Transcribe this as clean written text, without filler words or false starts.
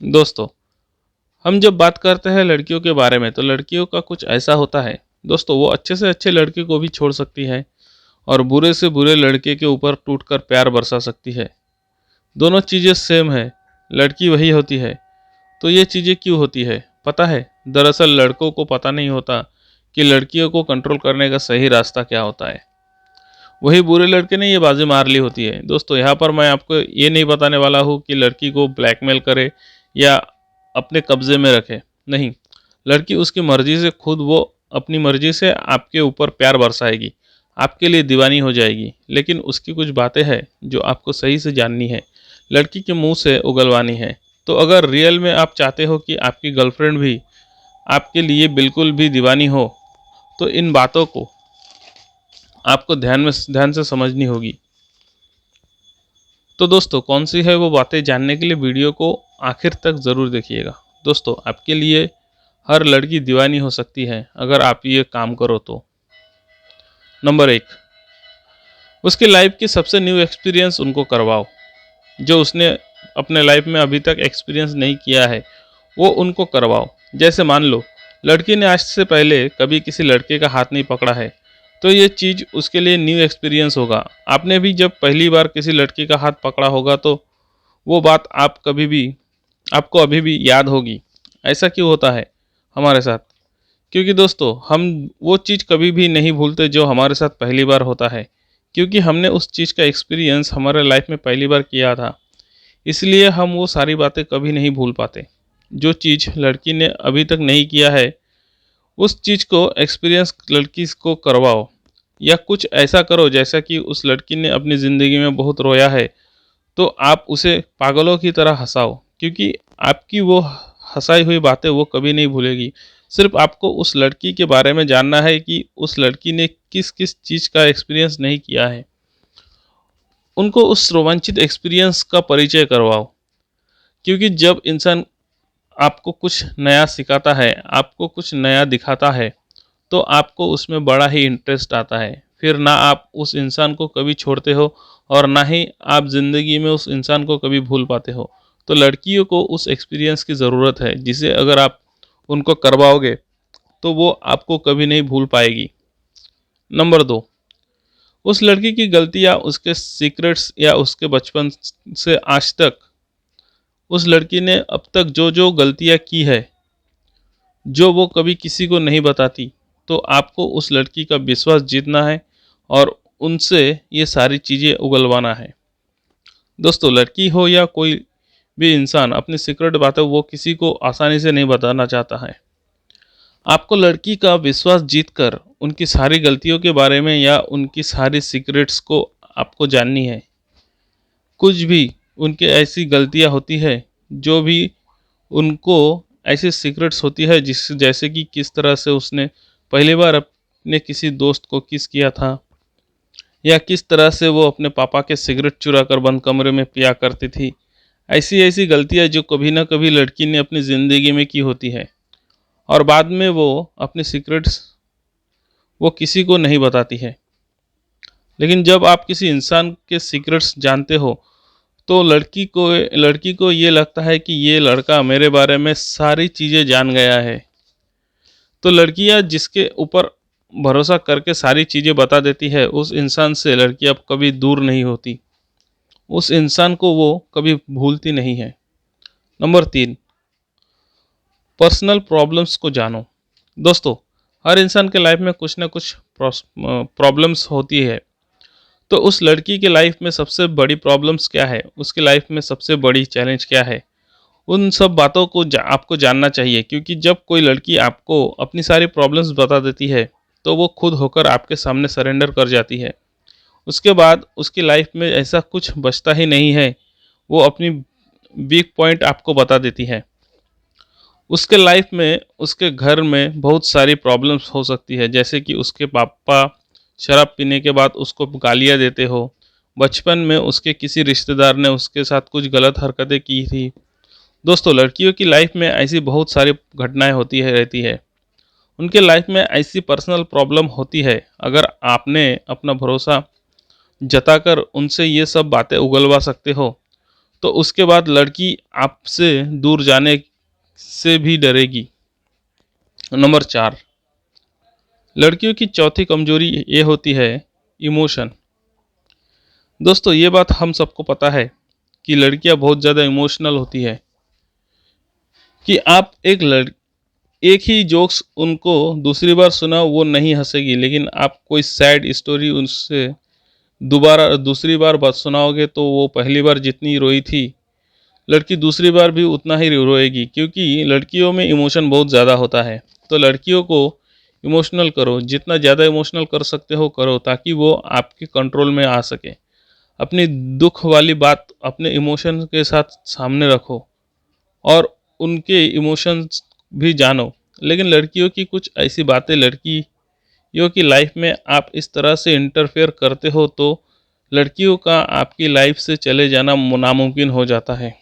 दोस्तों, हम जब बात करते हैं लड़कियों के बारे में तो लड़कियों का कुछ ऐसा होता है। दोस्तों, वो अच्छे से अच्छे लड़के को भी छोड़ सकती है और बुरे से बुरे लड़के के ऊपर टूटकर प्यार बरसा सकती है। दोनों चीज़ें सेम है, लड़की वही होती है। तो ये चीज़ें क्यों होती है पता है? दरअसल लड़कों को पता नहीं होता कि लड़कियों को कंट्रोल करने का सही रास्ता क्या होता है। वही बुरे लड़के ने ये बाजी मार ली होती है। दोस्तों, यहाँ पर मैं आपको ये नहीं बताने वाला हूँ कि लड़की को ब्लैकमेल करे या अपने कब्जे में रखे। नहीं, लड़की उसकी मर्जी से खुद वो अपनी मर्जी से आपके ऊपर प्यार बरसाएगी, आपके लिए दीवानी हो जाएगी। लेकिन उसकी कुछ बातें हैं जो आपको सही से जाननी है, लड़की के मुंह से उगलवानी है। तो अगर रियल में आप चाहते हो कि आपकी गर्लफ्रेंड भी आपके लिए बिल्कुल भी दीवानी हो, तो इन बातों को आपको ध्यान से समझनी होगी। तो दोस्तों, कौन सी है वो बातें जानने के लिए वीडियो को आखिर तक ज़रूर देखिएगा। दोस्तों, आपके लिए हर लड़की दीवानी हो सकती है अगर आप ये काम करो तो। नंबर 1, उसकी लाइफ की सबसे न्यू एक्सपीरियंस उनको करवाओ। जो उसने अपने लाइफ में अभी तक एक्सपीरियंस नहीं किया है वो उनको करवाओ। जैसे मान लो लड़की ने आज से पहले कभी किसी लड़के का हाथ नहीं पकड़ा है, तो ये चीज़ उसके लिए न्यू एक्सपीरियंस होगा। आपने भी जब पहली बार किसी लड़की का हाथ पकड़ा होगा तो वो बात आपको अभी भी याद होगी। ऐसा क्यों होता है हमारे साथ? क्योंकि दोस्तों, हम वो चीज़ कभी भी नहीं भूलते जो हमारे साथ पहली बार होता है, क्योंकि हमने उस चीज़ का एक्सपीरियंस हमारे लाइफ में पहली बार किया था। इसलिए हम वो सारी बातें कभी नहीं भूल पाते। जो चीज़ लड़की ने अभी तक नहीं किया है उस चीज़ को एक्सपीरियंस लड़की को करवाओ, या कुछ ऐसा करो जैसा कि उस लड़की ने अपनी ज़िंदगी में बहुत रोया है, तो आप उसे पागलों की तरह हँसाओ, क्योंकि आपकी वो हँसाई हुई बातें वो कभी नहीं भूलेगी। सिर्फ आपको उस लड़की के बारे में जानना है कि उस लड़की ने किस किस चीज़ का एक्सपीरियंस नहीं किया है। उनको उस रोमांचित एक्सपीरियंस का परिचय करवाओ, क्योंकि जब इंसान आपको कुछ नया सिखाता है, आपको कुछ नया दिखाता है, तो आपको उसमें बड़ा ही इंटरेस्ट आता है। फिर ना आप उस इंसान को कभी छोड़ते हो और ना ही आप ज़िंदगी में उस इंसान को कभी भूल पाते हो। तो लड़कियों को उस एक्सपीरियंस की ज़रूरत है, जिसे अगर आप उनको करवाओगे तो वो आपको कभी नहीं भूल पाएगी। नंबर 2, उस लड़की की गलतियाँ, उसके सीक्रेट्स या उसके बचपन से आज तक उस लड़की ने अब तक जो जो गलतियाँ की है, जो वो कभी किसी को नहीं बताती, तो आपको उस लड़की का विश्वास जीतना है और उनसे ये सारी चीज़ें उगलवाना है। दोस्तों, लड़की हो या कोई भी इंसान, अपनी सीक्रेट बातें वो किसी को आसानी से नहीं बताना चाहता है। आपको लड़की का विश्वास जीतकर उनकी सारी गलतियों के बारे में या उनकी सारी सीक्रेट्स को आपको जाननी है। कुछ भी उनके ऐसी गलतियां होती है, जो भी उनको ऐसी सीक्रेट्स होती है, जिस जैसे कि किस तरह से उसने पहली बार अपने किसी दोस्त को किस किया था, या किस तरह से वो अपने पापा के सिगरेट चुरा कर बंद कमरे में पिया करती थी। ऐसी ऐसी गलतियां जो कभी ना कभी लड़की ने अपनी ज़िंदगी में की होती है, और बाद में वो अपनी सीक्रेट्स वो किसी को नहीं बताती है। लेकिन जब आप किसी इंसान के सीक्रेट्स जानते हो तो लड़की को ये लगता है कि ये लड़का मेरे बारे में सारी चीज़ें जान गया है। तो लड़कियां जिसके ऊपर भरोसा करके सारी चीज़ें बता देती है, उस इंसान से लड़की अब कभी दूर नहीं होती। उस इंसान को वो कभी भूलती नहीं है। नंबर 3, पर्सनल प्रॉब्लम्स को जानो। दोस्तों, हर इंसान के लाइफ में कुछ ना कुछ प्रॉब्लम्स होती है। तो उस लड़की के लाइफ में सबसे बड़ी प्रॉब्लम्स क्या है, उसकी लाइफ में सबसे बड़ी चैलेंज क्या है, उन सब बातों को आपको जानना चाहिए। क्योंकि जब कोई लड़की आपको अपनी सारी प्रॉब्लम्स बता देती है, तो वो खुद होकर आपके सामने सरेंडर कर जाती है। उसके बाद उसकी लाइफ में ऐसा कुछ बचता ही नहीं है। वो अपनी वीक पॉइंट आपको बता देती है। उसके लाइफ में, उसके घर में बहुत सारी प्रॉब्लम्स हो सकती है, जैसे कि उसके पापा शराब पीने के बाद उसको गालियाँ देते हो, बचपन में उसके किसी रिश्तेदार ने उसके साथ कुछ गलत हरकतें की थी। दोस्तों, लड़कियों की लाइफ में ऐसी बहुत सारी घटनाएं होती है रहती है। उनके लाइफ में ऐसी पर्सनल प्रॉब्लम होती है। अगर आपने अपना भरोसा जताकर उनसे ये सब बातें उगलवा सकते हो, तो उसके बाद लड़की आपसे दूर जाने से भी डरेगी। नंबर 4, लड़कियों की चौथी कमजोरी ये होती है इमोशन। दोस्तों ये बात हम सबको पता है कि लड़कियां बहुत ज़्यादा इमोशनल होती है, कि आप एक ही जोक्स उनको दूसरी बार सुनाओ वो नहीं हंसेगी, लेकिन आप कोई सैड स्टोरी उनसे दोबारा दूसरी बार बात सुनाओगे तो वो पहली बार जितनी रोई थी लड़की दूसरी बार भी उतना ही रोएगी, क्योंकि लड़कियों में इमोशन बहुत ज़्यादा होता है। तो लड़कियों को इमोशनल करो, जितना ज़्यादा इमोशनल कर सकते हो करो, ताकि वो आपके कंट्रोल में आ सके। अपनी दुख वाली बात अपने इमोशन के साथ सामने रखो और उनके इमोशंस भी जानो। लेकिन लड़कियों की कुछ ऐसी बातें लड़कियों की लाइफ में आप इस तरह से इंटरफेयर करते हो तो लड़कियों का आपकी लाइफ से चले जाना नामुमकिन हो जाता है।